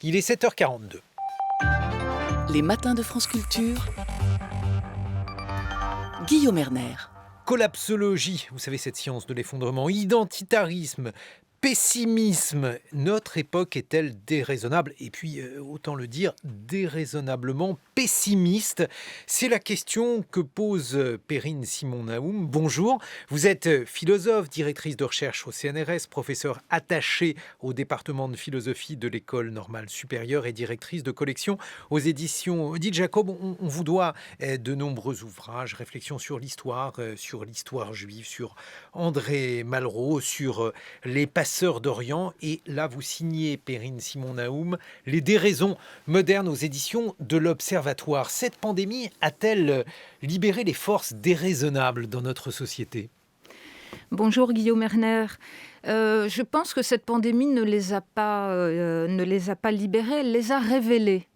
Il est 7h42. Les matins de France Culture. Guillaume Erner. Collapsologie, vous savez, cette science de l'effondrement, identitarisme, pessimisme. Notre époque est-elle déraisonnable? Et puis, autant le dire, déraisonnablement pessimiste? C'est la question que pose Perrine Simon-Naoum. Bonjour, vous êtes philosophe, directrice de recherche au CNRS, professeure attachée au département de philosophie de l'École normale supérieure et directrice de collection aux éditions Odile Jacob. On vous doit de nombreux ouvrages, réflexions sur l'histoire juive, sur André Malraux, sur les passeurs d'Orient. Et là, vous signez, Perrine Simon-Naoum, Les déraisons modernes aux éditions de l'Observatoire. Cette pandémie a-t-elle libéré les forces déraisonnables dans notre société ? Bonjour Guillaume Erner. Je pense que cette pandémie ne les a pas libérées, elle les a révélées.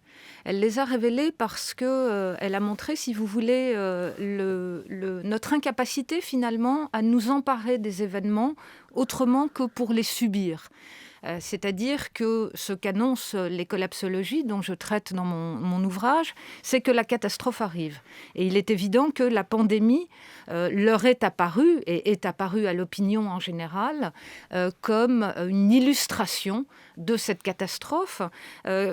Elle les a révélées parce qu'elle a montré, si vous voulez, notre incapacité finalement à nous emparer des événements autrement que pour les subir. C'est-à-dire que ce qu'annoncent les collapsologies, dont je traite dans mon ouvrage, c'est que la catastrophe arrive. Et il est évident que la pandémie leur est apparue, et est apparue à l'opinion en général, comme une illustration de cette catastrophe.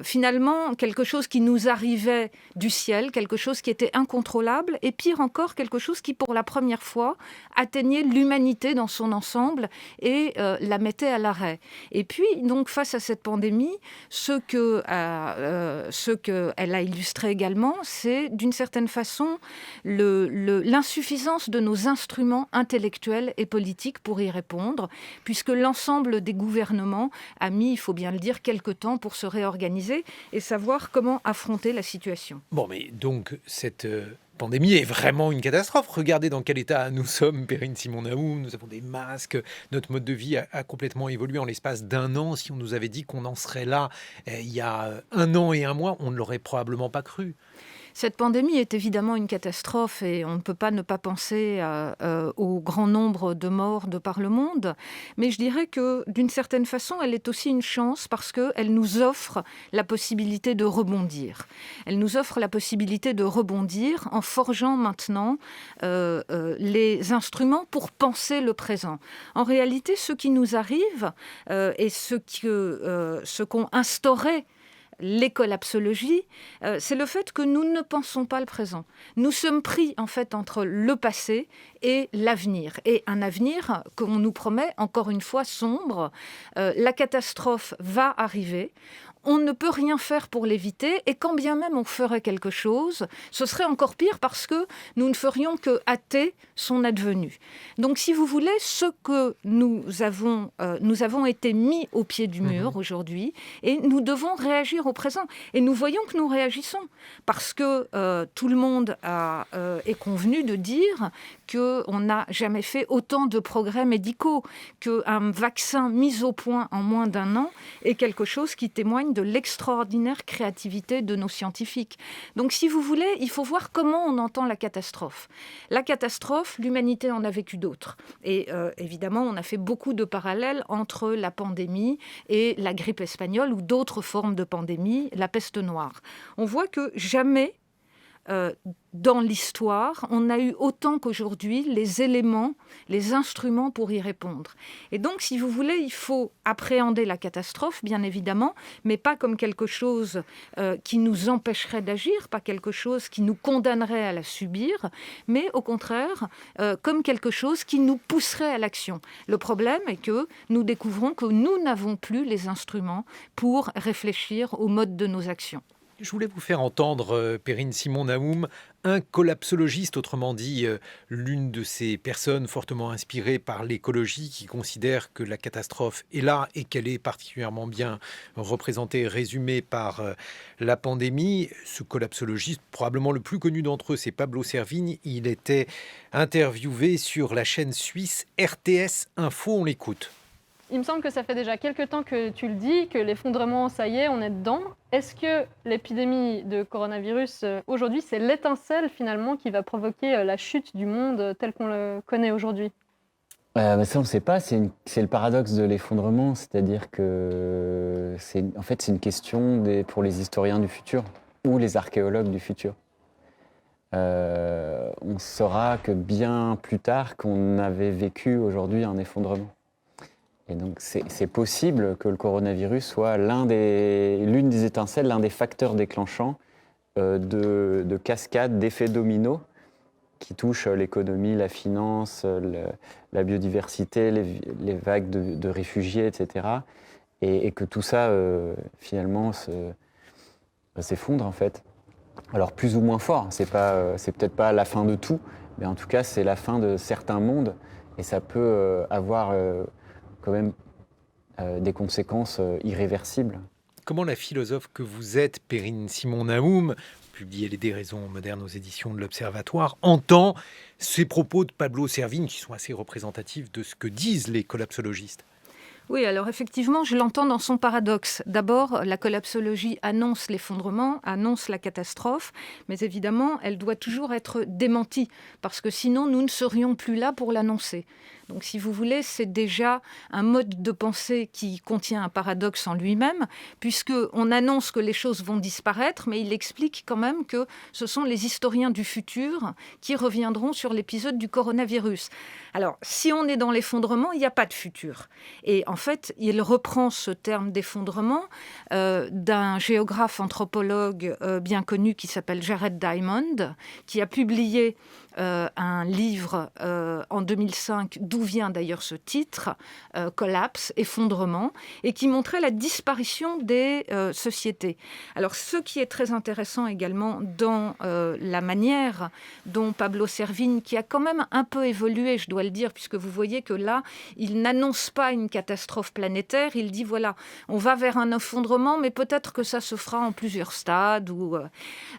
Finalement, quelque chose qui nous arrivait du ciel, quelque chose qui était incontrôlable, et pire encore, quelque chose qui, pour la première fois, atteignait l'humanité dans son ensemble et la mettait à l'arrêt. Et puis, donc, face à cette pandémie, ce qu'elle a illustré également, c'est d'une certaine façon l'insuffisance de nos instruments intellectuels et politiques pour y répondre, puisque l'ensemble des gouvernements a mis, il faut bien le dire, quelque temps pour se réorganiser et savoir comment affronter la situation. Bon, mais donc, cette pandémie est vraiment une catastrophe. Regardez dans quel état nous sommes, Perrine Simon-Naoum. Nous avons des masques. Notre mode de vie a complètement évolué en l'espace d'un an. Si on nous avait dit qu'on en serait là il y a un an et un mois, on ne l'aurait probablement pas cru. Cette pandémie est évidemment une catastrophe et on ne peut pas ne pas penser au grand nombre de morts de par le monde. Mais je dirais que d'une certaine façon, elle est aussi une chance parce qu'elle nous offre la possibilité de rebondir. Elle nous offre la possibilité de rebondir en forgeant maintenant les instruments pour penser le présent. En réalité, ce qui nous arrive et ce qu'ont instauré les collapsologies, c'est le fait que nous ne pensons pas le présent. Nous sommes pris en fait entre le passé et l'avenir. Et un avenir qu'on nous promet, encore une fois, sombre. La catastrophe va arriver. On ne peut rien faire pour l'éviter et quand bien même on ferait quelque chose, ce serait encore pire parce que nous ne ferions que hâter son advenu. Donc si vous voulez, ce que nous avons été mis au pied du mur aujourd'hui et nous devons réagir au présent. Et nous voyons que nous réagissons parce que tout le monde est convenu de dire qu'on n'a jamais fait autant de progrès médicaux, qu'un vaccin mis au point en moins d'un an est quelque chose qui témoigne de l'extraordinaire créativité de nos scientifiques. Donc, si vous voulez, il faut voir comment on entend la catastrophe. La catastrophe, l'humanité en a vécu d'autres. Et évidemment, on a fait beaucoup de parallèles entre la pandémie et la grippe espagnole ou d'autres formes de pandémie, la peste noire. On voit que jamais dans l'histoire, on a eu autant qu'aujourd'hui les éléments, les instruments pour y répondre. Et donc, si vous voulez, il faut appréhender la catastrophe, bien évidemment, mais pas comme quelque chose qui nous empêcherait d'agir, pas quelque chose qui nous condamnerait à la subir, mais au contraire, comme quelque chose qui nous pousserait à l'action. Le problème est que nous découvrons que nous n'avons plus les instruments pour réfléchir au mode de nos actions. Je voulais vous faire entendre, Perrine Simon-Naoum, un collapsologiste, autrement dit l'une de ces personnes fortement inspirées par l'écologie qui considère que la catastrophe est là et qu'elle est particulièrement bien représentée, résumée par la pandémie. Ce collapsologiste, probablement le plus connu d'entre eux, c'est Pablo Servigne. Il était interviewé sur la chaîne suisse RTS Info. On l'écoute. Il me semble que ça fait déjà quelques temps que tu le dis, que l'effondrement, ça y est, on est dedans. Est-ce que l'épidémie de coronavirus, aujourd'hui, c'est l'étincelle finalement qui va provoquer la chute du monde tel qu'on le connaît aujourd'hui ? Ça, on ne sait pas. C'est le paradoxe de l'effondrement, c'est-à-dire que c'est une question pour les historiens du futur ou les archéologues du futur. On saura que bien plus tard qu'on avait vécu aujourd'hui un effondrement. Et donc c'est possible que le coronavirus soit l'une des étincelles, l'un des facteurs déclenchants de cascades, d'effets dominos qui touchent l'économie, la finance, la biodiversité, les vagues de réfugiés, etc. Et que tout ça, finalement, s'effondre, en fait. Alors, plus ou moins fort. C'est peut-être pas la fin de tout, mais en tout cas, c'est la fin de certains mondes. Et ça peut avoir quand même des conséquences irréversibles. Comment la philosophe que vous êtes, Perrine Simon-Naoum, publié Les déraisons modernes aux éditions de l'Observatoire, entend ces propos de Pablo Servigne qui sont assez représentatifs de ce que disent les collapsologistes? Oui, alors effectivement, je l'entends dans son paradoxe. D'abord, la collapsologie annonce l'effondrement, annonce la catastrophe, mais évidemment, elle doit toujours être démentie, parce que sinon, nous ne serions plus là pour l'annoncer. Donc, si vous voulez, c'est déjà un mode de pensée qui contient un paradoxe en lui-même, puisqu'on annonce que les choses vont disparaître, mais il explique quand même que ce sont les historiens du futur qui reviendront sur l'épisode du coronavirus. Alors, si on est dans l'effondrement, il n'y a pas de futur. Et en fait, il reprend ce terme d'effondrement d'un géographe anthropologue bien connu qui s'appelle Jared Diamond, qui a publié un livre en 2005, d'où vient d'ailleurs ce titre, Collapse, effondrement, et qui montrait la disparition des sociétés. Alors, ce qui est très intéressant également dans la manière dont Pablo Servigne, qui a quand même un peu évolué, je dois le dire, puisque vous voyez que là, il n'annonce pas une catastrophe planétaire, il dit, voilà, on va vers un effondrement, mais peut-être que ça se fera en plusieurs stades.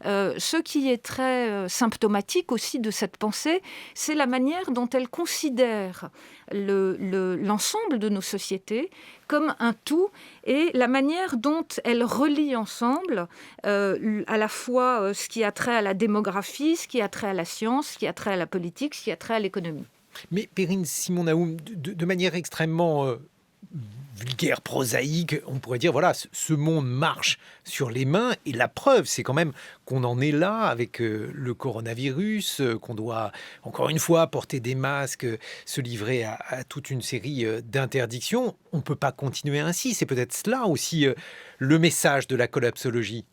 Ce qui est très symptomatique aussi de cette pensée, c'est la manière dont elle considère l'ensemble de nos sociétés comme un tout et la manière dont elle relie ensemble à la fois ce qui a trait à la démographie, ce qui a trait à la science, ce qui a trait à la politique, ce qui a trait à l'économie. Mais Perrine Simon-Naoum, de manière extrêmement vulgaire, prosaïque, on pourrait dire, voilà, ce monde marche sur les mains, et la preuve, c'est quand même qu'on en est là avec le coronavirus, qu'on doit, encore une fois, porter des masques, se livrer à toute une série d'interdictions. On ne peut pas continuer ainsi. C'est peut-être cela aussi le message de la collapsologie.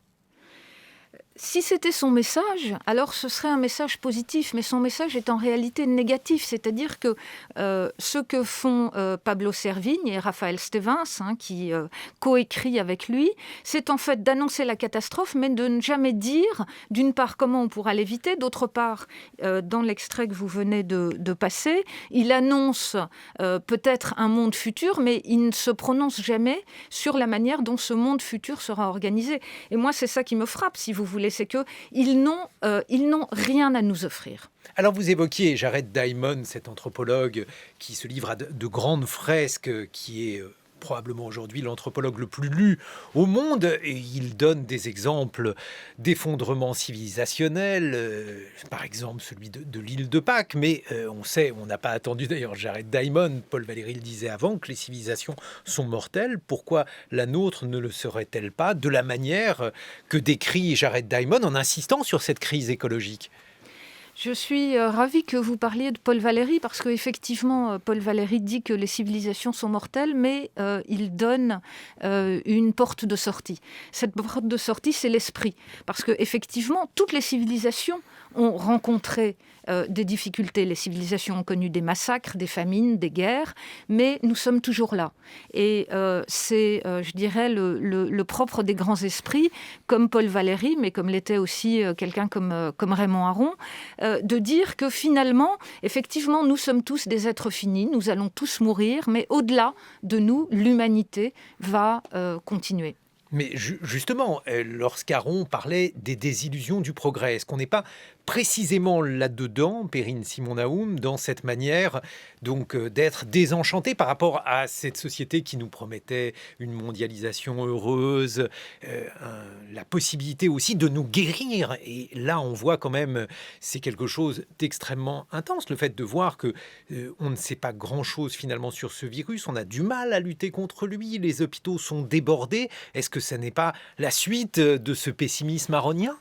Si c'était son message, alors ce serait un message positif, mais son message est en réalité négatif, c'est-à-dire que ce que font Pablo Servigne et Raphaël Stevens, qui coécrit avec lui, c'est en fait d'annoncer la catastrophe, mais de ne jamais dire, d'une part, comment on pourra l'éviter, d'autre part, dans l'extrait que vous venez de passer, il annonce peut-être un monde futur, mais il ne se prononce jamais sur la manière dont ce monde futur sera organisé. Et moi, c'est ça qui me frappe, si vous voulez, c'est qu'ils n'ont rien à nous offrir. Alors vous évoquiez Jared Diamond, cet anthropologue qui se livre à de grandes fresques, qui est probablement aujourd'hui l'anthropologue le plus lu au monde, et il donne des exemples d'effondrement civilisationnel, par exemple celui de l'île de Pâques, mais on sait, on n'a pas attendu d'ailleurs Jared Diamond, Paul Valéry le disait avant, que les civilisations sont mortelles. Pourquoi la nôtre ne le serait-elle pas, de la manière que décrit Jared Diamond en insistant sur cette crise écologique? Je suis ravie que vous parliez de Paul Valéry parce qu'effectivement, Paul Valéry dit que les civilisations sont mortelles, mais il donne une porte de sortie. Cette porte de sortie, c'est l'esprit. Parce qu'effectivement, toutes les civilisations ont rencontré des difficultés. Les civilisations ont connu des massacres, des famines, des guerres, mais nous sommes toujours là. Et c'est, je dirais, le propre des grands esprits, comme Paul Valéry, mais comme l'était aussi quelqu'un comme Raymond Aron, de dire que finalement, effectivement, nous sommes tous des êtres finis, nous allons tous mourir, mais au-delà de nous, l'humanité va continuer. Mais justement, lorsqu'Aron parlait des désillusions du progrès, est-ce qu'on n'est pas précisément là-dedans, Perrine Simon-Naoum, dans cette manière donc d'être désenchanté par rapport à cette société qui nous promettait une mondialisation heureuse, la possibilité aussi de nous guérir. Et là, on voit quand même, c'est quelque chose d'extrêmement intense, le fait de voir que on ne sait pas grand-chose finalement sur ce virus, on a du mal à lutter contre lui, les hôpitaux sont débordés. Est-ce que ça n'est pas la suite de ce pessimisme aronien ?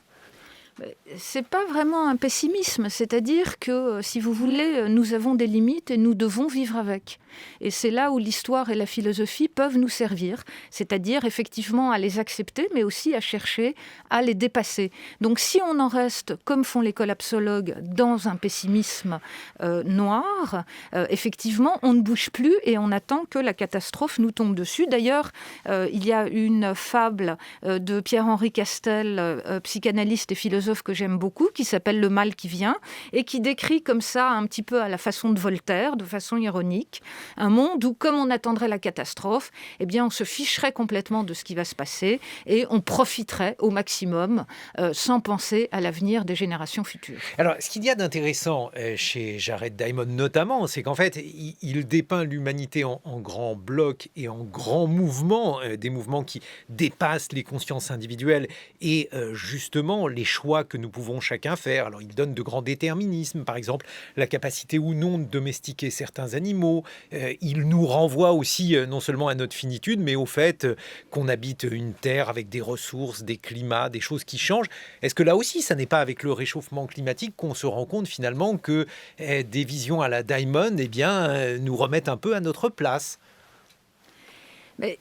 C'est pas vraiment un pessimisme, c'est-à-dire que, si vous voulez, nous avons des limites et nous devons vivre avec. Et c'est là où l'histoire et la philosophie peuvent nous servir, c'est-à-dire effectivement à les accepter, mais aussi à chercher à les dépasser. Donc si on en reste, comme font les collapsologues, dans un pessimisme noir, effectivement, on ne bouge plus et on attend que la catastrophe nous tombe dessus. D'ailleurs, il y a une fable de Pierre-Henri Castel, psychanalyste et philosophe que j'aime beaucoup, qui s'appelle Le mal qui vient, et qui décrit comme ça, un petit peu à la façon de Voltaire, de façon ironique, un monde où, comme on attendrait la catastrophe, eh bien, on se ficherait complètement de ce qui va se passer et on profiterait au maximum sans penser à l'avenir des générations futures. Alors, ce qu'il y a d'intéressant chez Jared Diamond notamment, c'est qu'en fait, il dépeint l'humanité en grands blocs et en grands mouvements, des mouvements qui dépassent les consciences individuelles et justement les choix que nous pouvons chacun faire. Alors, il donne de grands déterminismes, par exemple, la capacité ou non de domestiquer certains animaux. Il nous renvoie aussi non seulement à notre finitude, mais au fait qu'on habite une terre avec des ressources, des climats, des choses qui changent. Est-ce que là aussi, ça n'est pas avec le réchauffement climatique qu'on se rend compte finalement que des visions à la Diamond nous remettent un peu à notre place ? Mais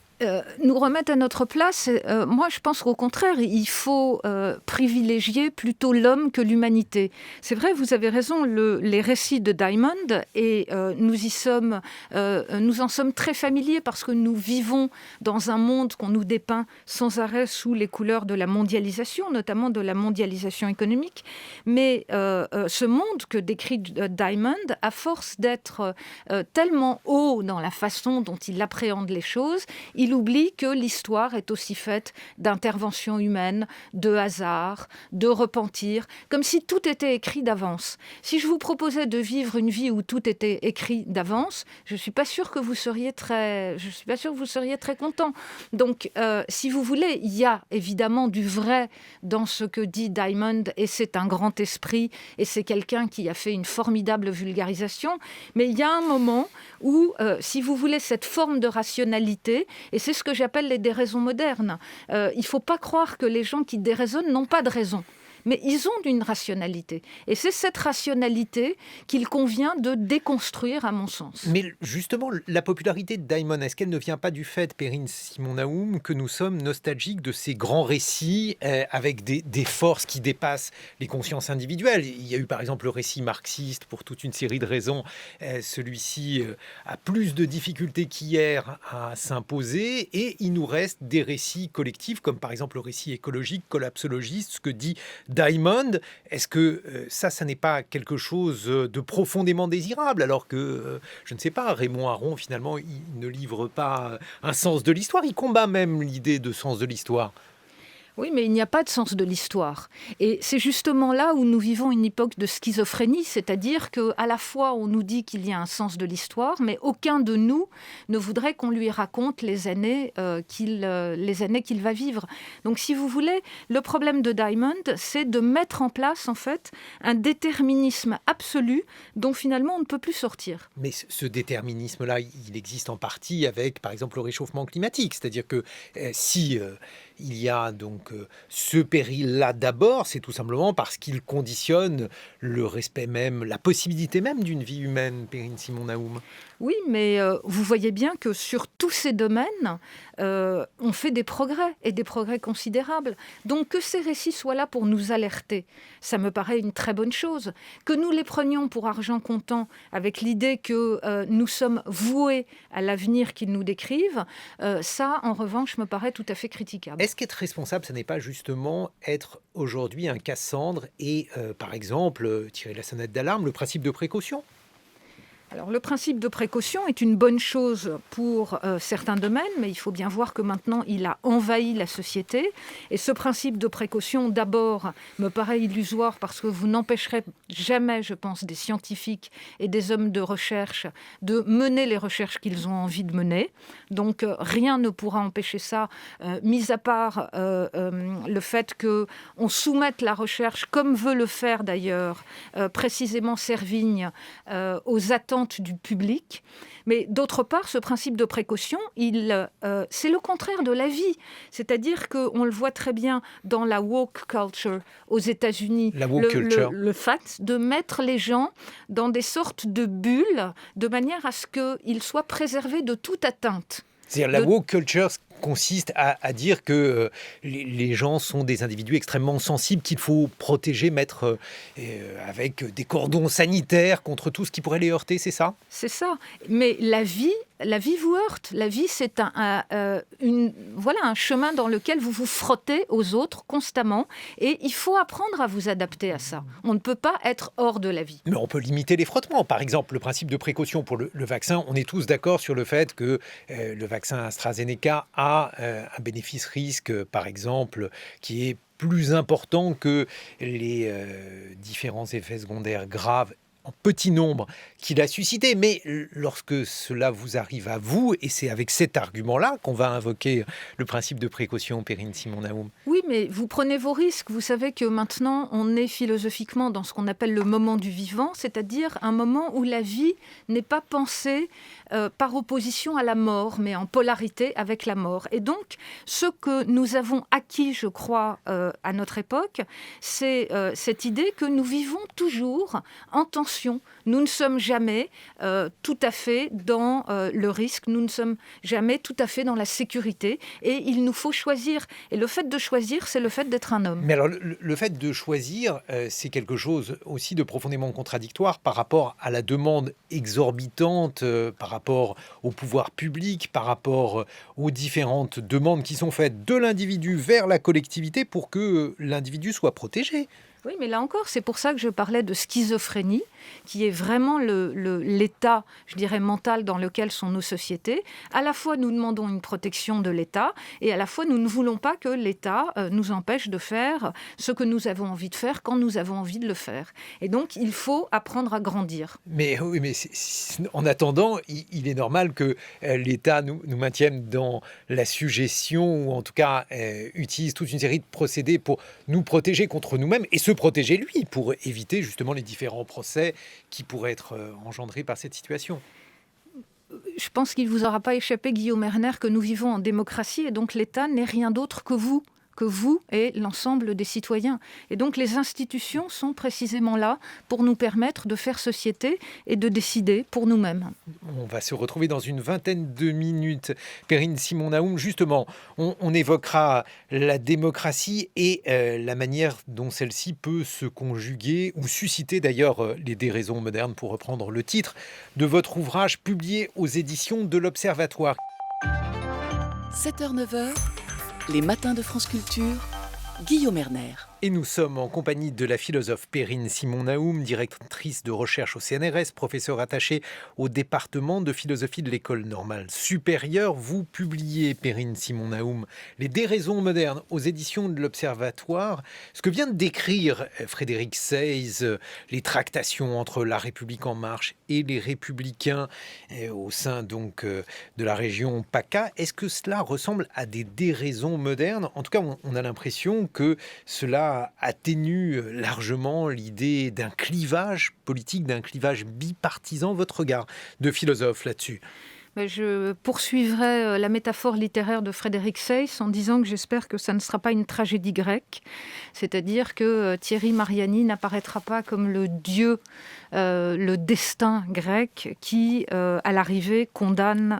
nous remettre à notre place, moi je pense qu'au contraire, il faut privilégier plutôt l'homme que l'humanité. C'est vrai, vous avez raison, les récits de Diamond, et nous en sommes très familiers parce que nous vivons dans un monde qu'on nous dépeint sans arrêt sous les couleurs de la mondialisation, notamment de la mondialisation économique. Mais ce monde que décrit Diamond, à force d'être tellement haut dans la façon dont il appréhende les choses, il oublie que l'histoire est aussi faite d'interventions humaines, de hasard, de repentir, comme si tout était écrit d'avance. Si je vous proposais de vivre une vie où tout était écrit d'avance, je ne suis pas sûre que vous seriez très content. Donc, si vous voulez, il y a évidemment du vrai dans ce que dit Diamond, et c'est un grand esprit, et c'est quelqu'un qui a fait une formidable vulgarisation, mais il y a un moment où, si vous voulez, cette forme de rationalité, et c'est ce que j'appelle les déraisons modernes. Il ne faut pas croire que les gens qui déraisonnent n'ont pas de raison. Mais ils ont une rationalité. Et c'est cette rationalité qu'il convient de déconstruire, à mon sens. Mais justement, la popularité de Diamond, est-ce qu'elle ne vient pas du fait, Perrine Simon-Naoum, que nous sommes nostalgiques de ces grands récits avec des forces qui dépassent les consciences individuelles ? Il y a eu par exemple le récit marxiste pour toute une série de raisons. Celui-ci a plus de difficultés qu'hier à s'imposer, et il nous reste des récits collectifs, comme par exemple le récit écologique, collapsologiste, ce que dit Diamond. Est-ce que ça n'est pas quelque chose de profondément désirable, alors que, je ne sais pas, Raymond Aron, finalement, il ne livre pas un sens de l'histoire, il combat même l'idée de sens de l'histoire. Oui, mais il n'y a pas de sens de l'histoire. Et c'est justement là où nous vivons une époque de schizophrénie, c'est-à-dire qu'à la fois on nous dit qu'il y a un sens de l'histoire, mais aucun de nous ne voudrait qu'on lui raconte les années qu'il va vivre. Donc si vous voulez, le problème de Diamond, c'est de mettre en place en fait un déterminisme absolu dont finalement on ne peut plus sortir. Mais ce déterminisme-là, il existe en partie avec, par exemple, le réchauffement climatique. C'est-à-dire que si il y a donc ce péril-là d'abord, c'est tout simplement parce qu'il conditionne le respect même, la possibilité même d'une vie humaine, Perrine Simon-Naoum. Oui, mais vous voyez bien que sur tous ces domaines, on fait des progrès, et des progrès considérables. Donc que ces récits soient là pour nous alerter, ça me paraît une très bonne chose. Que nous les prenions pour argent comptant, avec l'idée que nous sommes voués à l'avenir qu'ils nous décrivent, ça, en revanche, me paraît tout à fait critiquable. Est-ce qu'être responsable, ce n'est pas justement être aujourd'hui un Cassandre et, par exemple, tirer la sonnette d'alarme, le principe de précaution ? Alors, le principe de précaution est une bonne chose pour certains domaines, mais il faut bien voir que maintenant, il a envahi la société. Et ce principe de précaution, d'abord, me paraît illusoire parce que vous n'empêcherez jamais, je pense, des scientifiques et des hommes de recherche de mener les recherches qu'ils ont envie de mener. Donc, rien ne pourra empêcher ça, mis à part le fait qu'on soumette la recherche, comme veut le faire d'ailleurs précisément Servigne, aux attentes du public. Mais d'autre part, ce principe de précaution, c'est le contraire de la vie. C'est-à-dire qu'on le voit très bien dans la woke culture aux États-Unis. La woke culture. Le fait de mettre les gens dans des sortes de bulles de manière à ce qu'ils soient préservés de toute atteinte. C'est-à-dire la woke culture consiste à dire que les gens sont des individus extrêmement sensibles qu'il faut protéger, mettre avec des cordons sanitaires contre tout ce qui pourrait les heurter, c'est ça ? C'est ça. Mais la vie vous heurte. La vie, c'est un chemin dans lequel vous vous frottez aux autres constamment. Et il faut apprendre à vous adapter à ça. On ne peut pas être hors de la vie. Mais on peut limiter les frottements. Par exemple, le principe de précaution pour le vaccin, on est tous d'accord sur le fait que le vaccin AstraZeneca a un bénéfice-risque, par exemple, qui est plus important que les différents effets secondaires graves en petit nombre qu'il a suscité. Mais lorsque cela vous arrive à vous, et c'est avec cet argument-là qu'on va invoquer le principe de précaution, Perrine Simon-Naoum. Oui, mais vous prenez vos risques. Vous savez que maintenant, on est philosophiquement dans ce qu'on appelle le moment du vivant, c'est-à-dire un moment où la vie n'est pas pensée par opposition à la mort, mais en polarité avec la mort. Et donc, ce que nous avons acquis, je crois, à notre époque, c'est cette idée que nous vivons toujours en tension. Nous ne sommes jamais tout à fait dans le risque, nous ne sommes jamais tout à fait dans la sécurité, et il nous faut choisir. Et le fait de choisir, c'est le fait d'être un homme. Mais alors, le fait de choisir, c'est quelque chose aussi de profondément contradictoire par rapport à la demande exorbitante, par rapport au pouvoir public, par rapport aux différentes demandes qui sont faites de l'individu vers la collectivité pour que l'individu soit protégé. Oui, mais là encore, c'est pour ça que je parlais de schizophrénie, qui est vraiment l'état, je dirais, mental dans lequel sont nos sociétés. À la fois, nous demandons une protection de l'État, et à la fois, nous ne voulons pas que l'État nous empêche de faire ce que nous avons envie de faire quand nous avons envie de le faire. Et donc, il faut apprendre à grandir. Mais oui, mais en attendant, il est normal que l'État nous maintienne dans la suggestion, ou en tout cas utilise toute une série de procédés pour nous protéger contre nous-mêmes, et se protéger lui, pour éviter justement les différents procès qui pourraient être engendrés par cette situation. Je pense qu'il ne vous aura pas échappé, Guillaume Erner, que nous vivons en démocratie, et donc l'État n'est rien d'autre que vous et l'ensemble des citoyens. Et donc les institutions sont précisément là pour nous permettre de faire société et de décider pour nous-mêmes. On va se retrouver dans une vingtaine de minutes. Perrine Simon-Naoum, justement, on évoquera la démocratie et la manière dont celle-ci peut se conjuguer ou susciter d'ailleurs les déraisons modernes, pour reprendre le titre de votre ouvrage publié aux éditions de l'Observatoire. 7h-9h, les matins de France Culture, Guillaume Erner. Et nous sommes en compagnie de la philosophe Perrine Simon-Naoum, directrice de recherche au CNRS, professeure attachée au département de philosophie de l'École normale supérieure. Vous publiez, Perrine Simon-Naoum, Les déraisons modernes aux éditions de l'Observatoire. Ce que vient de décrire Frédéric Seyss, les tractations entre La République en marche et les Républicains au sein donc de la région PACA, est-ce que cela ressemble à des déraisons modernes ? En tout cas, on a l'impression que cela atténue largement l'idée d'un clivage politique, d'un clivage bipartisan. Votre regard de philosophe là-dessus ? Je poursuivrai la métaphore littéraire de Frédéric Seyss en disant que j'espère que ça ne sera pas une tragédie grecque, c'est-à-dire que Thierry Mariani n'apparaîtra pas comme le dieu, le destin grec qui, à l'arrivée, condamne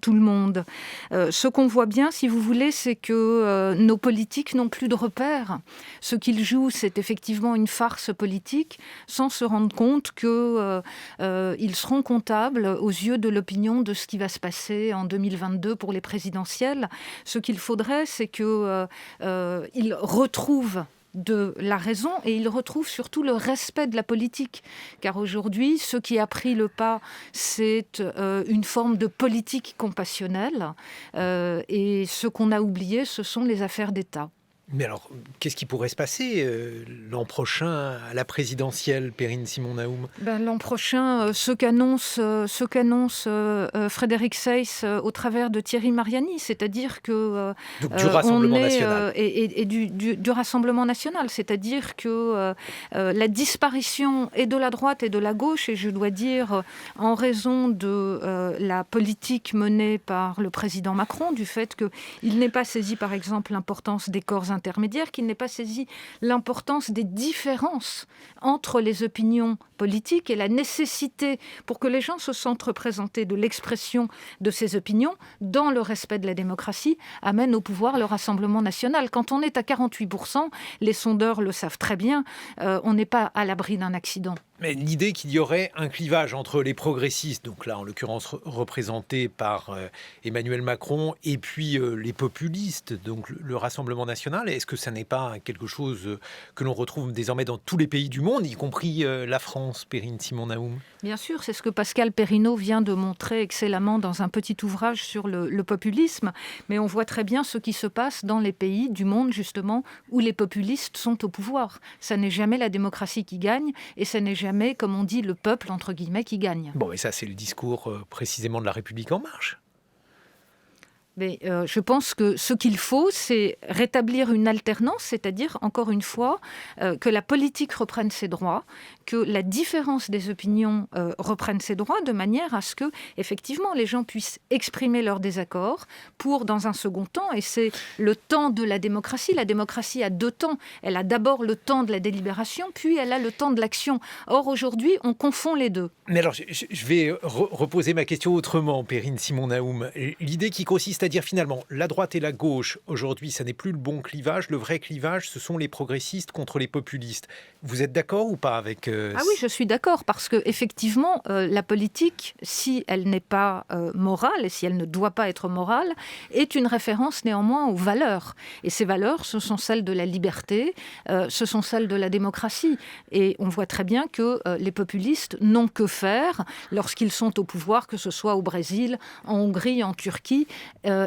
tout le monde. Ce qu'on voit bien, si vous voulez, c'est que nos politiques n'ont plus de repères. Ce qu'ils jouent, c'est effectivement une farce politique, sans se rendre compte qu'ils seront comptables aux yeux de l'opinion de ce qui va se passer en 2022 pour les présidentielles. Ce qu'il faudrait, c'est qu'ils retrouvent de la raison et il retrouve surtout le respect de la politique. Car aujourd'hui, ce qui a pris le pas, c'est une forme de politique compassionnelle. Et ce qu'on a oublié, ce sont les affaires d'État. Mais alors, qu'est-ce qui pourrait se passer l'an prochain à la présidentielle, Perrine Simon-Naoum ? L'an prochain, ce qu'annonce Frédéric Seyss au travers de Thierry Mariani, c'est-à-dire que Donc du Rassemblement national. Et du Rassemblement national, c'est-à-dire que la disparition et de la droite et de la gauche, et je dois dire en raison de la politique menée par le président Macron, du fait qu'il n'ait pas saisi par exemple l'importance des corps intermédiaire, qu'il n'ait pas saisi l'importance des différences entre les opinions politiques et la nécessité pour que les gens se sentent représentés de l'expression de ces opinions dans le respect de la démocratie amène au pouvoir le Rassemblement national. Quand on est à 48%, les sondeurs le savent très bien, on n'est pas à l'abri d'un accident. Mais l'idée qu'il y aurait un clivage entre les progressistes, donc là en l'occurrence représentés par Emmanuel Macron, et puis les populistes, donc le Rassemblement national, est-ce que ça n'est pas quelque chose que l'on retrouve désormais dans tous les pays du monde, y compris la France, Perrine Simon-Naoum ? Bien sûr, c'est ce que Pascal Perrineau vient de montrer excellemment dans un petit ouvrage sur le populisme, mais on voit très bien ce qui se passe dans les pays du monde justement où les populistes sont au pouvoir. Ça n'est jamais la démocratie qui gagne et ça n'est jamais, comme on dit, le peuple, entre guillemets, qui gagne. Bon, et ça, c'est le discours précisément de La République En Marche. Mais je pense que ce qu'il faut, c'est rétablir une alternance, c'est-à-dire, encore une fois, que la politique reprenne ses droits, que la différence des opinions reprenne ses droits, de manière à ce que, effectivement, les gens puissent exprimer leurs désaccords pour, dans un second temps, et c'est le temps de la démocratie. La démocratie a 2 temps. Elle a d'abord le temps de la délibération, puis elle a le temps de l'action. Or, aujourd'hui, on confond les deux. Mais alors, je vais reposer ma question autrement, Perrine Simon-Naoum. L'idée qui consiste à dire finalement, la droite et la gauche, aujourd'hui, ça n'est plus le bon clivage. Le vrai clivage, ce sont les progressistes contre les populistes. Vous êtes d'accord ou pas avec Ah oui, je suis d'accord, parce qu'effectivement, la politique, si elle n'est pas morale, et si elle ne doit pas être morale, est une référence néanmoins aux valeurs. Et ces valeurs, ce sont celles de la liberté, ce sont celles de la démocratie. Et on voit très bien que les populistes n'ont que faire lorsqu'ils sont au pouvoir, que ce soit au Brésil, en Hongrie, en Turquie,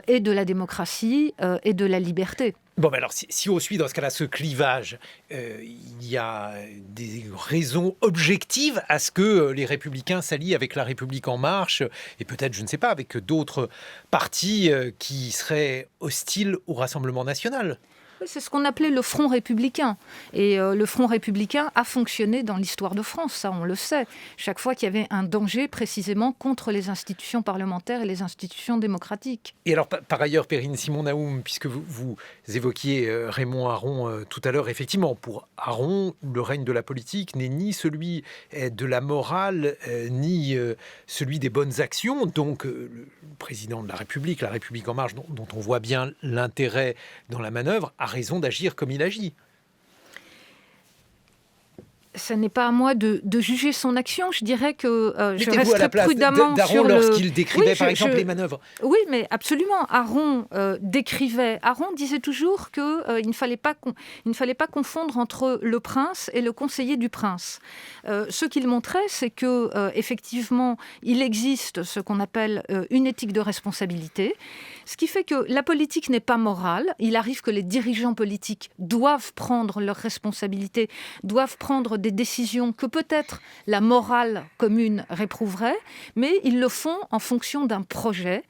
et de la démocratie et de la liberté. Bon, mais alors, si on suit dans ce cas-là ce clivage, il y a des raisons objectives à ce que les Républicains s'allient avec La République En Marche et peut-être, je ne sais pas, avec d'autres partis qui seraient hostiles au Rassemblement national. C'est ce qu'on appelait le Front républicain. Et le Front républicain a fonctionné dans l'histoire de France, ça on le sait. Chaque fois qu'il y avait un danger précisément contre les institutions parlementaires et les institutions démocratiques. Et alors, par ailleurs, Perrine Simon-Naoum, puisque vous évoquiez Raymond Aron tout à l'heure, effectivement, pour Aron, le règne de la politique n'est ni celui de la morale, ni celui des bonnes actions. Donc, le président de la République En Marche, dont on voit bien l'intérêt dans la manœuvre, a raison d'agir comme il agit. Ce n'est pas à moi de juger son action. Je dirais que je Mettez-vous resterai à la place prudemment d'Aron sur lorsqu'il décrivait, par exemple, les manœuvres. Oui, mais absolument. Aron décrivait. Aron disait toujours qu'il ne fallait pas confondre entre le prince et le conseiller du prince. Ce qu'il montrait, c'est que effectivement, il existe ce qu'on appelle une éthique de responsabilité, ce qui fait que la politique n'est pas morale. Il arrive que les dirigeants politiques doivent prendre leurs responsabilités, doivent prendre des décisions que peut-être la morale commune réprouverait, mais ils le font en fonction d'un projet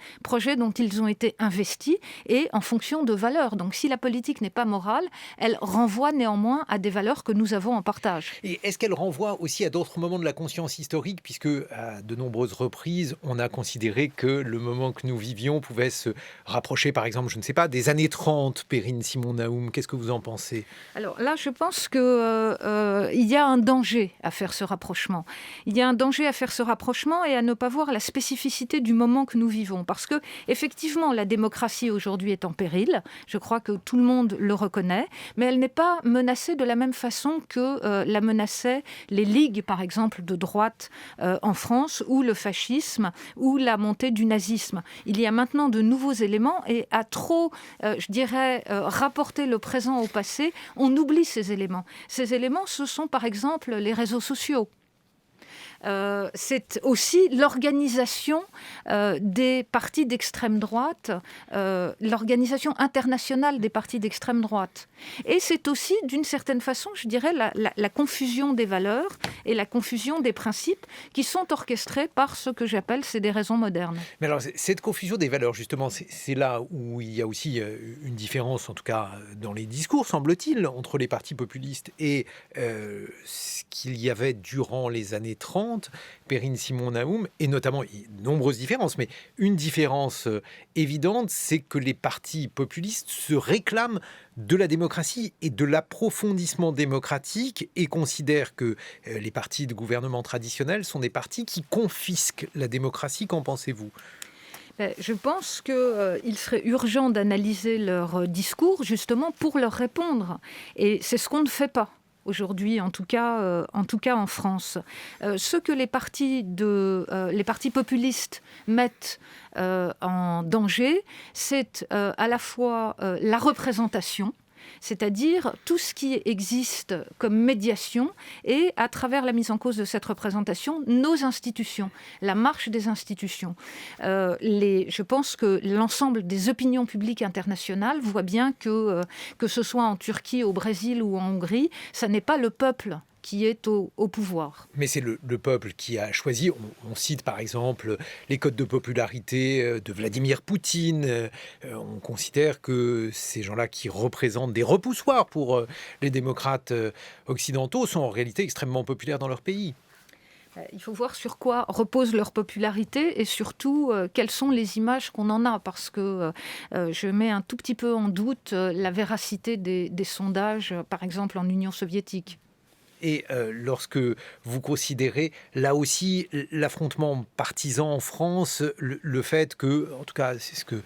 dont ils ont été investis et en fonction de valeurs. Donc si la politique n'est pas morale, elle renvoie néanmoins à des valeurs que nous avons en partage. Et est-ce qu'elle renvoie aussi à d'autres moments de la conscience historique, puisque à de nombreuses reprises, on a considéré que le moment que nous vivions pouvait se rapprocher, par exemple, je ne sais pas, des années 30, Perrine Simon-Naoum. Qu'est-ce que vous en pensez ? Alors là, je pense qu'il y a un danger à faire ce rapprochement. Il y a un danger à faire ce rapprochement et à ne pas voir la spécificité du moment que nous vivons. Parce que, effectivement, la démocratie aujourd'hui est en péril. Je crois que tout le monde le reconnaît. Mais elle n'est pas menacée de la même façon que la menaçaient les ligues, par exemple, de droite en France, ou le fascisme, ou la montée du nazisme. Il y a maintenant de nouveaux nouveaux éléments et à trop, rapporter le présent au passé, on oublie ces éléments. Ces éléments, ce sont par exemple les réseaux sociaux. C'est aussi l'organisation des partis d'extrême droite, l'organisation internationale des partis d'extrême droite. Et c'est aussi, d'une certaine façon, je dirais, la confusion des valeurs et la confusion des principes qui sont orchestrés par ce que j'appelle ces déraisons modernes. Mais alors, cette confusion des valeurs, justement, c'est là où il y a aussi une différence, en tout cas dans les discours, semble-t-il, entre les partis populistes et ce qu'il y avait durant les années 30, Perrine Simon-Naoum, et notamment, il y a de nombreuses différences, mais une différence évidente, c'est que les partis populistes se réclament de la démocratie et de l'approfondissement démocratique et considèrent que les partis de gouvernement traditionnels sont des partis qui confisquent la démocratie. Qu'en pensez-vous ? Je pense qu'il serait urgent d'analyser leur discours justement pour leur répondre. Et c'est ce qu'on ne fait pas aujourd'hui, en tout cas en France. Ce que les partis populistes mettent en danger, c'est à la fois la représentation, c'est-à-dire tout ce qui existe comme médiation et, à travers la mise en cause de cette représentation, nos institutions, la marche des institutions. Je pense que l'ensemble des opinions publiques internationales voit bien que ce soit en Turquie, au Brésil ou en Hongrie, ça n'est pas le peuple qui est au pouvoir. Mais c'est le peuple qui a choisi. On cite par exemple les codes de popularité de Vladimir Poutine. On considère que ces gens-là qui représentent des repoussoirs pour les démocrates occidentaux sont en réalité extrêmement populaires dans leur pays. Il faut voir sur quoi repose leur popularité et surtout quelles sont les images qu'on en a, parce que je mets un tout petit peu en doute la véracité des sondages, par exemple en Union soviétique. Et lorsque vous considérez, là aussi, l'affrontement partisan en France, le fait que, en tout cas, c'est ce que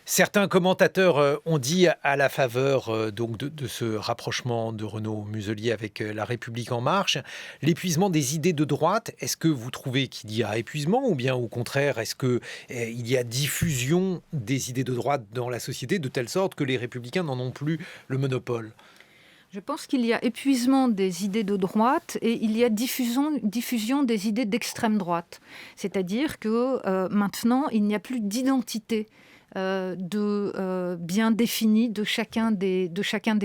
certains commentateurs ont dit à la faveur donc de ce rapprochement de Renaud Muselier avec La République En Marche, l'épuisement des idées de droite, est-ce que vous trouvez qu'il y a épuisement ou bien au contraire, est-ce qu'il y a diffusion des idées de droite dans la société de telle sorte que les républicains n'en ont plus le monopole ? Je pense qu'il y a épuisement des idées de droite et il y a diffusion des idées d'extrême droite. C'est-à-dire que maintenant, il n'y a plus d'identité bien définie de chacun des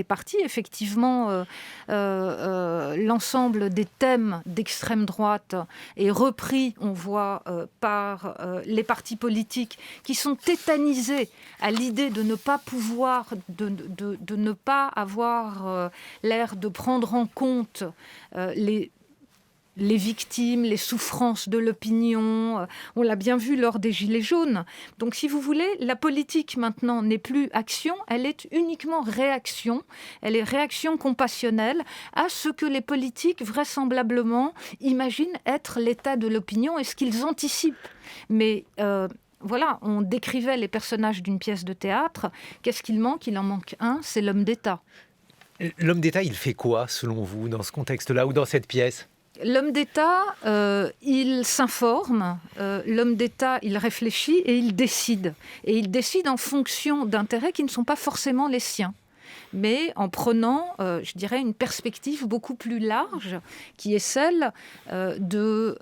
partis. Effectivement, l'ensemble des thèmes d'extrême droite est repris, on voit, par les partis politiques qui sont tétanisés à l'idée de ne pas pouvoir, de ne pas avoir l'air de prendre en compte les victimes, les souffrances de l'opinion. On l'a bien vu lors des Gilets jaunes. Donc, si vous voulez, la politique maintenant n'est plus action, elle est uniquement réaction. Elle est réaction compassionnelle à ce que les politiques, vraisemblablement, imaginent être l'état de l'opinion et ce qu'ils anticipent. Mais voilà, on décrivait les personnages d'une pièce de théâtre. Qu'est-ce qu'il manque ? Il en manque un, c'est l'homme d'État. L'homme d'État, il fait quoi, selon vous, dans ce contexte-là ou dans cette pièce ? L'homme d'État, il s'informe, l'homme d'État, il réfléchit et il décide. Et il décide en fonction d'intérêts qui ne sont pas forcément les siens, mais en prenant, je dirais, une perspective beaucoup plus large, qui est celle de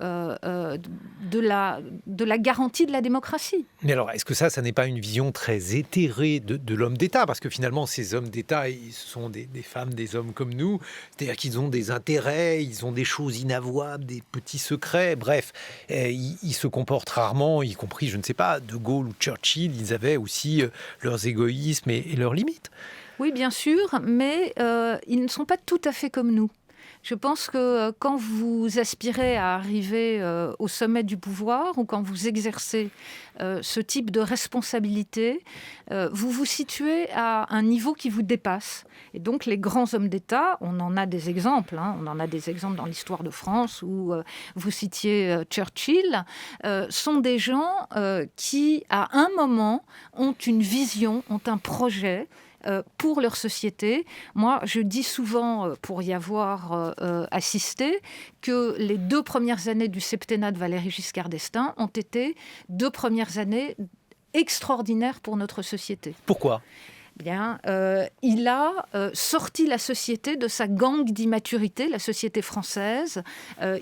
la garantie de la démocratie. Mais alors, est-ce que ça n'est pas une vision très éthérée de l'homme d'État ? Parce que finalement, ces hommes d'État, ils sont des femmes, des hommes comme nous. C'est-à-dire qu'ils ont des intérêts, ils ont des choses inavouables, des petits secrets. Bref, ils se comportent rarement, y compris, je ne sais pas, De Gaulle ou Churchill, ils avaient aussi leurs égoïsmes et leurs limites. Oui, bien sûr, mais ils ne sont pas tout à fait comme nous. Je pense que quand vous aspirez à arriver au sommet du pouvoir ou quand vous exercez ce type de responsabilité, vous vous situez à un niveau qui vous dépasse. Et donc les grands hommes d'État, on en a des exemples, on en a des exemples dans l'histoire de France où vous citiez Churchill, sont des gens qui, à un moment, ont une vision, ont un projet, pour leur société. Moi, je dis souvent, pour y avoir assisté, que les 2 premières années du septennat de Valéry Giscard d'Estaing ont été 2 premières années extraordinaire pour notre société. Pourquoi ? Bien, il a sorti la société de sa gangue d'immaturité, la société française.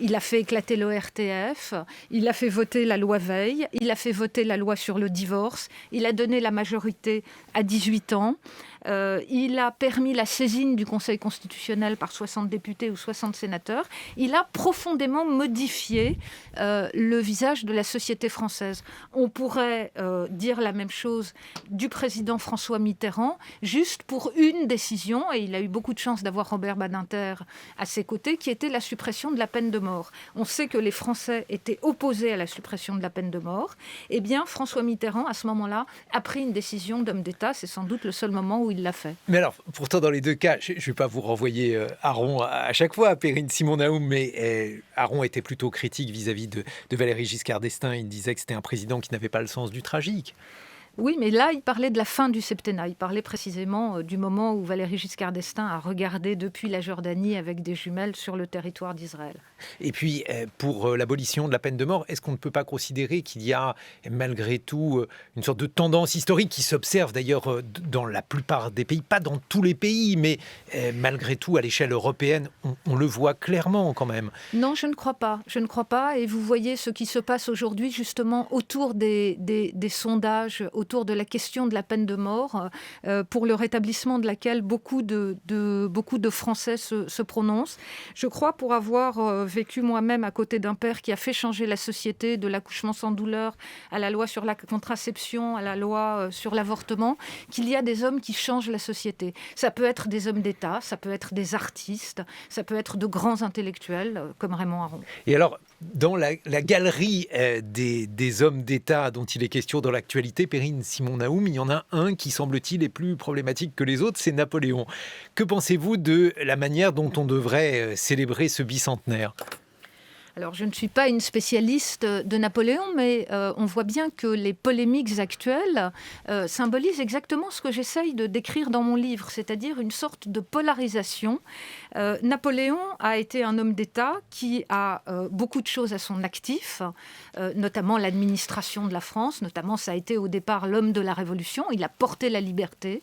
Il a fait éclater l'ORTF, il a fait voter la loi Veil, il a fait voter la loi sur le divorce, il a donné la majorité à 18 ans. Il a permis la saisine du Conseil constitutionnel par 60 députés ou 60 sénateurs. Il a profondément modifié le visage de la société française. On pourrait dire la même chose du président François Mitterrand, juste pour une décision, et il a eu beaucoup de chance d'avoir Robert Badinter à ses côtés, qui était la suppression de la peine de mort. On sait que les Français étaient opposés à la suppression de la peine de mort. Eh bien, François Mitterrand, à ce moment-là, a pris une décision d'homme d'État. C'est sans doute le seul moment où il l'a fait. Mais alors, pourtant, dans les deux cas, je ne vais pas vous renvoyer Aron à chaque fois, Perrine Simon-Naoum, mais Aron était plutôt critique vis-à-vis de Valéry Giscard d'Estaing. Il disait que c'était un président qui n'avait pas le sens du tragique. Oui, mais là, il parlait de la fin du septennat. Il parlait précisément du moment où Valéry Giscard d'Estaing a regardé depuis la Jordanie avec des jumelles sur le territoire d'Israël. Et puis, pour l'abolition de la peine de mort, est-ce qu'on ne peut pas considérer qu'il y a malgré tout une sorte de tendance historique qui s'observe d'ailleurs dans la plupart des pays, pas dans tous les pays, mais malgré tout, à l'échelle européenne, on le voit clairement quand même. Non, je ne crois pas. Je ne crois pas. Et vous voyez ce qui se passe aujourd'hui justement autour des sondages, autour de la question de la peine de mort, pour le rétablissement de laquelle beaucoup de Français se prononcent. Je crois, pour avoir vécu moi-même à côté d'un père qui a fait changer la société de l'accouchement sans douleur à la loi sur la contraception, à la loi sur l'avortement, qu'il y a des hommes qui changent la société. Ça peut être des hommes d'État, ça peut être des artistes, ça peut être de grands intellectuels comme Raymond Aron. Et alors, dans la galerie des hommes d'État dont il est question dans l'actualité, Perrine Simon-Naoum, il y en a un qui, semble-t-il, est plus problématique que les autres, c'est Napoléon. Que pensez-vous de la manière dont on devrait célébrer ce bicentenaire ? Alors, je ne suis pas une spécialiste de Napoléon, mais on voit bien que les polémiques actuelles symbolisent exactement ce que j'essaye de décrire dans mon livre, c'est-à-dire une sorte de polarisation. Napoléon a été un homme d'État qui a beaucoup de choses à son actif, notamment l'administration de la France, notamment ça a été au départ l'homme de la Révolution. Il a porté la liberté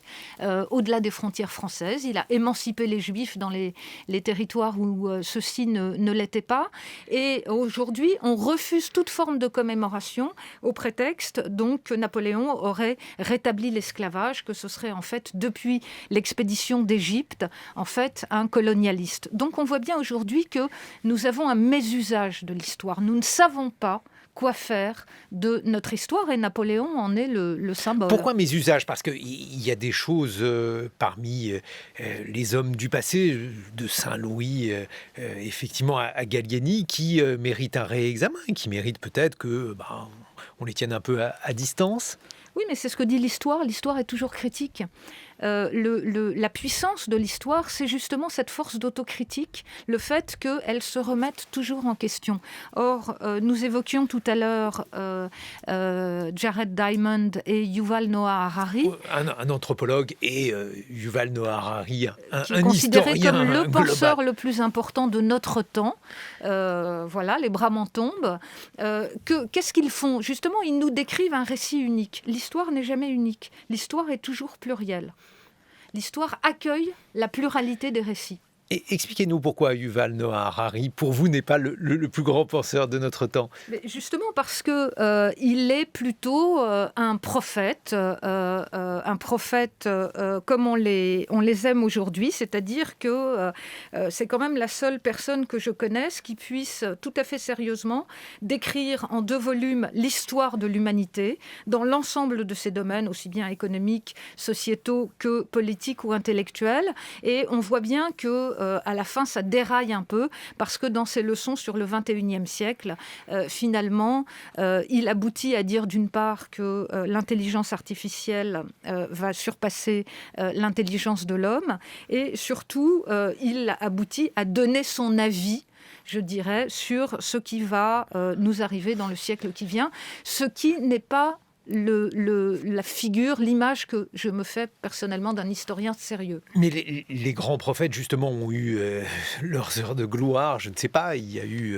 au-delà des frontières françaises, il a émancipé les Juifs dans les territoires où ceux-ci ne l'étaient pas. Et aujourd'hui, on refuse toute forme de commémoration au prétexte donc que Napoléon aurait rétabli l'esclavage, que ce serait en fait depuis l'expédition d'Égypte en fait un colonialiste. Donc on voit bien aujourd'hui que nous avons un mésusage de l'histoire. Nous ne savons pas quoi faire de notre histoire et Napoléon en est le symbole. Pourquoi mes usages ? Parce qu'il y a des choses parmi les hommes du passé, de Saint-Louis, effectivement à Gallieni, qui méritent un réexamen, qui méritent peut-être que on les tienne un peu à distance. Oui, mais c'est ce que dit l'histoire. L'histoire est toujours critique. La puissance de l'histoire, c'est justement cette force d'autocritique, le fait qu'elle se remette toujours en question. Or, nous évoquions tout à l'heure Jared Diamond et Yuval Noah Harari. Un anthropologue et Yuval Noah Harari, qui est considéré historien comme le global. penseur le plus important de notre temps. Voilà, les bras m'en tombent. Qu'est-ce qu'ils font ? Justement, ils nous décrivent un récit unique. L'histoire n'est jamais unique. L'histoire est toujours plurielle. L'histoire accueille la pluralité des récits. Et expliquez-nous pourquoi Yuval Noah Harari, pour vous, n'est pas le plus grand penseur de notre temps. Mais justement parce que il est plutôt un prophète comme on les aime aujourd'hui, c'est-à-dire que c'est quand même la seule personne que je connaisse qui puisse tout à fait sérieusement décrire en 2 volumes l'histoire de l'humanité dans l'ensemble de ses domaines, aussi bien économiques, sociétaux que politiques ou intellectuels. Et on voit bien que à la fin, ça déraille un peu parce que dans ses leçons sur le 21e siècle, finalement, il aboutit à dire d'une part que l'intelligence artificielle va surpasser l'intelligence de l'homme et surtout, il aboutit à donner son avis, je dirais, sur ce qui va nous arriver dans le siècle qui vient, ce qui n'est pas la figure, l'image que je me fais personnellement d'un historien sérieux. Mais les grands prophètes, justement, ont eu leurs heures de gloire. Je ne sais pas, il y a eu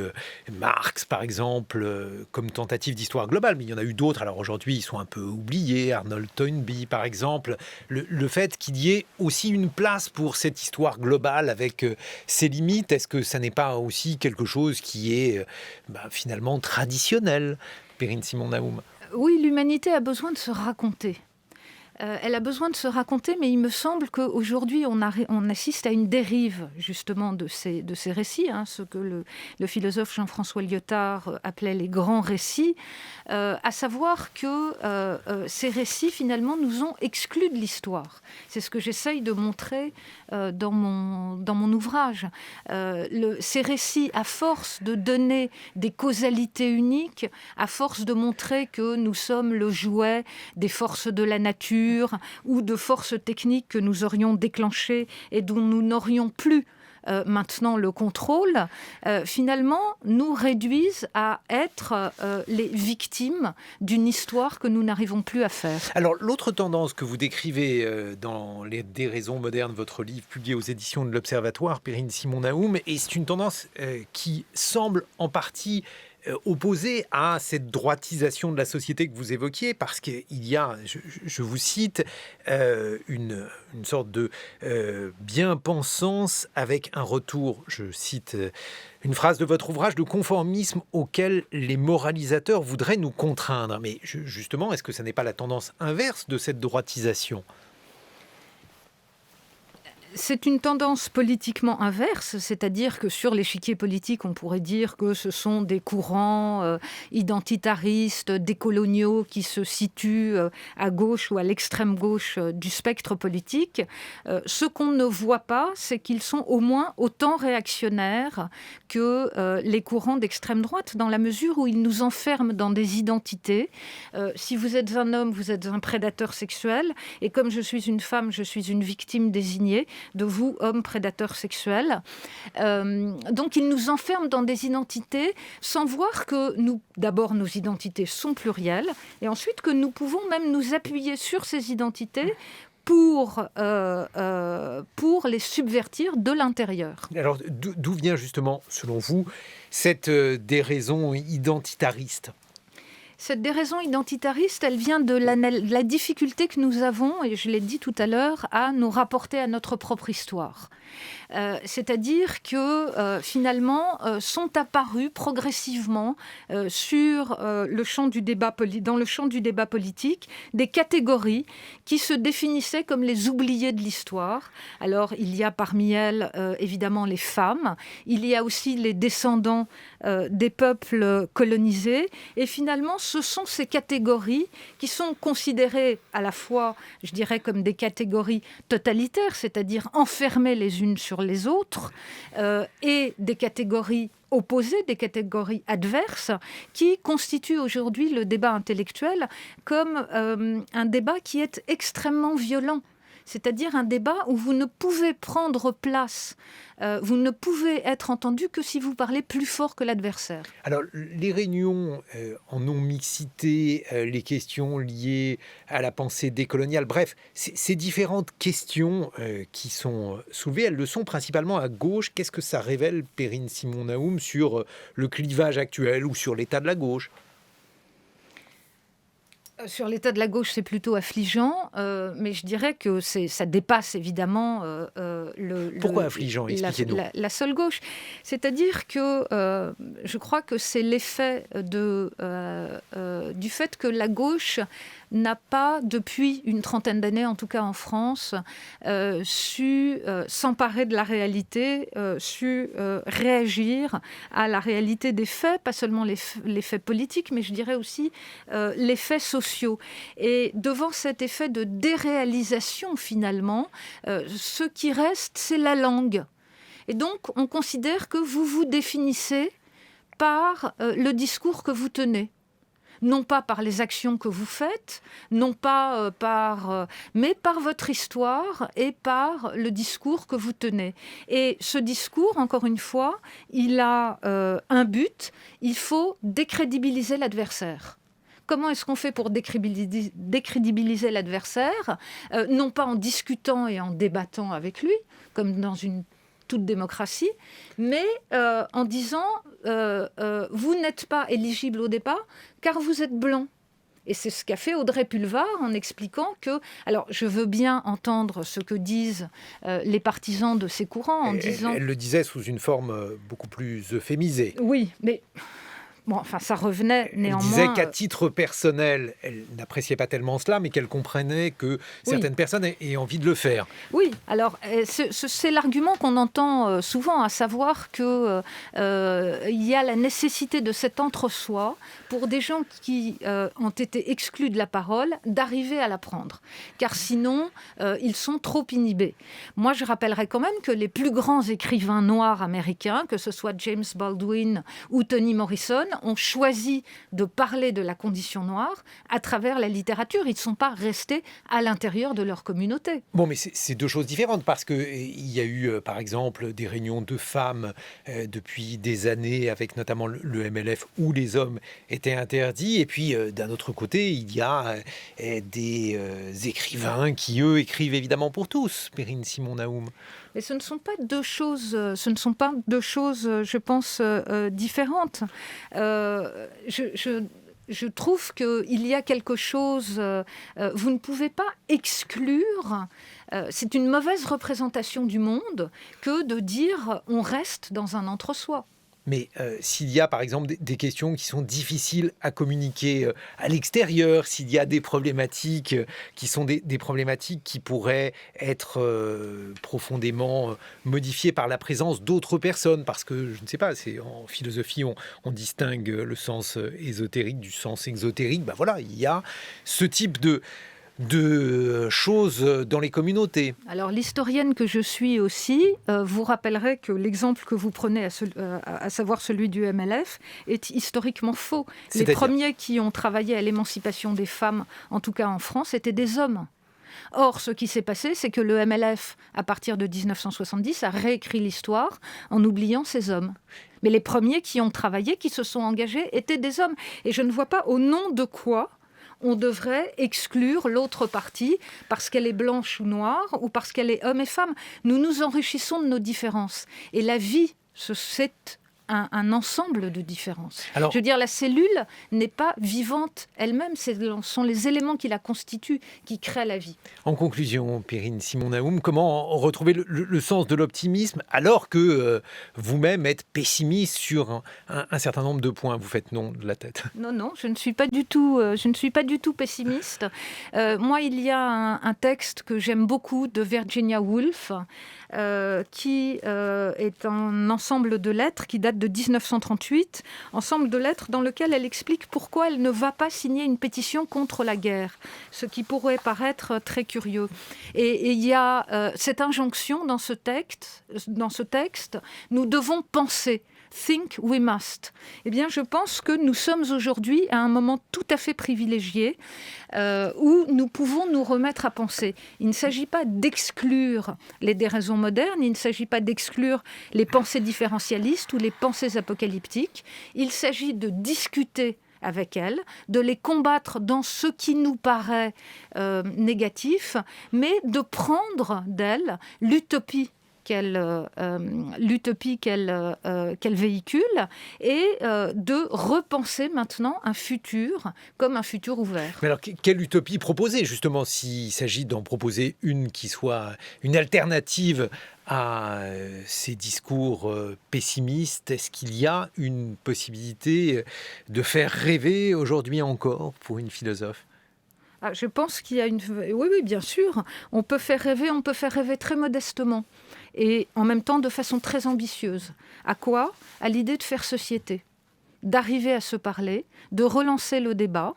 Marx, par exemple, comme tentative d'histoire globale, mais il y en a eu d'autres. Alors aujourd'hui, ils sont un peu oubliés. Arnold Toynbee, par exemple. Le fait qu'il y ait aussi une place pour cette histoire globale avec ses limites, est-ce que ça n'est pas aussi quelque chose qui est finalement traditionnel, Perrine Simon-Naoum? Oui, l'humanité a besoin de se raconter. Elle a besoin de se raconter, mais il me semble qu'aujourd'hui, on assiste à une dérive, justement, de ces récits, ce que le philosophe Jean-François Lyotard appelait les grands récits, à savoir que ces récits, finalement, nous ont exclus de l'histoire. C'est ce que j'essaye de montrer dans mon ouvrage. Ces récits, à force de donner des causalités uniques, à force de montrer que nous sommes le jouet des forces de la nature, ou de forces techniques que nous aurions déclenchées et dont nous n'aurions plus maintenant le contrôle, finalement nous réduisent à être les victimes d'une histoire que nous n'arrivons plus à faire. Alors l'autre tendance que vous décrivez dans Les déraisons modernes, votre livre publié aux éditions de l'Observatoire, Perrine Simon-Naoum, et c'est une tendance qui semble en partie opposé à cette droitisation de la société que vous évoquiez, parce qu'il y a, je vous cite, une sorte de bien-pensance avec un retour, je cite une phrase de votre ouvrage, de conformisme auquel les moralisateurs voudraient nous contraindre. Mais justement, est-ce que ça n'est pas la tendance inverse de cette droitisation ? C'est une tendance politiquement inverse, c'est-à-dire que sur l'échiquier politique, on pourrait dire que ce sont des courants identitaristes, décoloniaux qui se situent à gauche ou à l'extrême gauche du spectre politique. Ce qu'on ne voit pas, c'est qu'ils sont au moins autant réactionnaires que les courants d'extrême droite, dans la mesure où ils nous enferment dans des identités. Si vous êtes un homme, vous êtes un prédateur sexuel, et comme je suis une femme, je suis une victime désignée de vous, homme prédateur sexuel. Donc, ils nous enferment dans des identités sans voir que d'abord, nos identités sont plurielles, et ensuite que nous pouvons même nous appuyer sur ces identités pour les subvertir de l'intérieur. Alors, d'où vient justement, selon vous, cette déraison identitariste ? Cette déraison identitariste, elle vient de la difficulté que nous avons, et je l'ai dit tout à l'heure, à nous rapporter à notre propre histoire. C'est-à-dire que finalement sont apparues progressivement sur le champ du débat dans le champ du débat politique des catégories qui se définissaient comme les oubliés de l'histoire. Alors il y a parmi elles évidemment les femmes, il y a aussi les descendants des peuples colonisés, et finalement ce sont ces catégories qui sont considérées à la fois, je dirais, comme des catégories totalitaires, c'est-à-dire enfermées les unes sur les autres, et des catégories opposées, des catégories adverses, qui constituent aujourd'hui le débat intellectuel comme un débat qui est extrêmement violent. C'est-à-dire un débat où vous ne pouvez prendre place, vous ne pouvez être entendu que si vous parlez plus fort que l'adversaire. Alors, les réunions en non-mixité, les questions liées à la pensée décoloniale, bref, ces différentes questions qui sont soulevées, elles le sont principalement à gauche. Qu'est-ce que ça révèle, Perrine Simon-Naoum, sur le clivage actuel ou sur l'état de la gauche ? Sur l'état de la gauche, c'est plutôt affligeant, mais je dirais que ça dépasse évidemment Pourquoi affligeant ? Expliquez-nous. La seule gauche. C'est-à-dire que je crois que c'est l'effet du fait que la gauche n'a pas, depuis une trentaine d'années, en tout cas en France, su s'emparer de la réalité, su réagir à la réalité des faits, pas seulement les faits politiques, mais je dirais aussi les faits sociaux. Et devant cet effet de déréalisation, finalement, ce qui reste, c'est la langue. Et donc, on considère que vous vous définissez par le discours que vous tenez. Non pas par les actions que vous faites, non pas mais par votre histoire et par le discours que vous tenez. Et ce discours, encore une fois, il a un but, il faut décrédibiliser l'adversaire. comment est-ce qu'on fait pour décrédibiliser l'adversaire, non pas en discutant et en débattant avec lui, comme dans une toute démocratie, mais en disant vous n'êtes pas éligible au débat car vous êtes blanc. Et c'est ce qu'a fait Audrey Pulvar en expliquant que... Alors, je veux bien entendre ce que disent les partisans de ces courants en disant... Elle le disait sous une forme beaucoup plus euphémisée. Oui, mais... Bon, enfin, ça revenait néanmoins... Elle disait qu'à titre personnel, elle n'appréciait pas tellement cela, mais qu'elle comprenait que certaines personnes aient envie de le faire. Oui, alors c'est l'argument qu'on entend souvent, à savoir qu'il y a la nécessité de cet entre-soi pour des gens qui ont été exclus de la parole, d'arriver à la prendre. Car sinon, ils sont trop inhibés. Moi, je rappellerai quand même que les plus grands écrivains noirs américains, que ce soit James Baldwin ou Toni Morrison, ont choisi de parler de la condition noire à travers la littérature. Ils ne sont pas restés à l'intérieur de leur communauté. Bon, mais c'est deux choses différentes parce qu'il y a eu, par exemple, des réunions de femmes depuis des années avec notamment le MLF où les hommes étaient interdits. Et puis, d'un autre côté, il y a des écrivains qui, eux, écrivent évidemment pour tous. Perrine Simon-Naoum. Mais ce ne sont pas deux choses, je pense, différentes. Je trouve qu'il y a quelque chose... vous ne pouvez pas exclure... c'est une mauvaise représentation du monde que de dire on reste dans un entre-soi. Mais s'il y a, par exemple, des questions qui sont difficiles à communiquer à l'extérieur, s'il y a des problématiques qui sont des problématiques qui pourraient être profondément modifiées par la présence d'autres personnes, parce que, je ne sais pas, en philosophie, on distingue le sens ésotérique du sens exotérique. Ben voilà, il y a ce type de choses dans les communautés. Alors, l'historienne que je suis aussi vous rappellerai que l'exemple que vous prenez, à savoir celui du MLF, est historiquement faux. Les premiers qui ont travaillé à l'émancipation des femmes, en tout cas en France, étaient des hommes. Or, ce qui s'est passé, c'est que le MLF, à partir de 1970, a réécrit l'histoire en oubliant ces hommes. Mais les premiers qui ont travaillé, qui se sont engagés, étaient des hommes. Et je ne vois pas au nom de quoi on devrait exclure l'autre partie parce qu'elle est blanche ou noire ou parce qu'elle est homme et femme. Nous nous enrichissons de nos différences. Et la vie, c'est un ensemble de différences. Alors, je veux dire, la cellule n'est pas vivante elle-même, ce sont les éléments qui la constituent, qui créent la vie. En conclusion, Perrine Simon-Naoum, comment retrouver le sens de l'optimisme alors que vous-même êtes pessimiste sur un certain nombre de points? Vous faites non de la tête. Non, je ne suis pas du tout pessimiste. Moi, il y a un texte que j'aime beaucoup de Virginia Woolf, qui est un ensemble de lettres qui date de 1938, ensemble de lettres dans lequel elle explique pourquoi elle ne va pas signer une pétition contre la guerre, ce qui pourrait paraître très curieux. Et il y a cette injonction dans ce texte, nous devons penser. Think we must. Eh bien, je pense que nous sommes aujourd'hui à un moment tout à fait privilégié où nous pouvons nous remettre à penser. Il ne s'agit pas d'exclure les déraisons modernes, il ne s'agit pas d'exclure les pensées différentialistes ou les pensées apocalyptiques. Il s'agit de discuter avec elles, de les combattre dans ce qui nous paraît négatif, mais de prendre d'elles l'utopie qu'elle véhicule et de repenser maintenant un futur comme un futur ouvert. Mais alors, quelle utopie proposer, justement, s'il s'agit d'en proposer une qui soit une alternative à ces discours pessimistes? Est-ce qu'il y a une possibilité de faire rêver aujourd'hui encore pour une philosophe? Je pense qu'il y a une... Oui, bien sûr. On peut faire rêver très modestement. Et en même temps de façon très ambitieuse. À quoi? À l'idée de faire société, d'arriver à se parler, de relancer le débat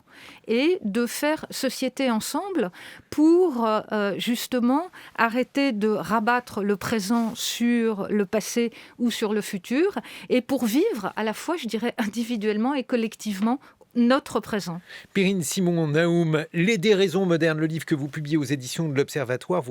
et de faire société ensemble pour justement arrêter de rabattre le présent sur le passé ou sur le futur et pour vivre à la fois, je dirais, individuellement et collectivement notre présent. Perrine Simon-Naoum, Les déraisons modernes, le livre que vous publiez aux éditions de l'Observatoire.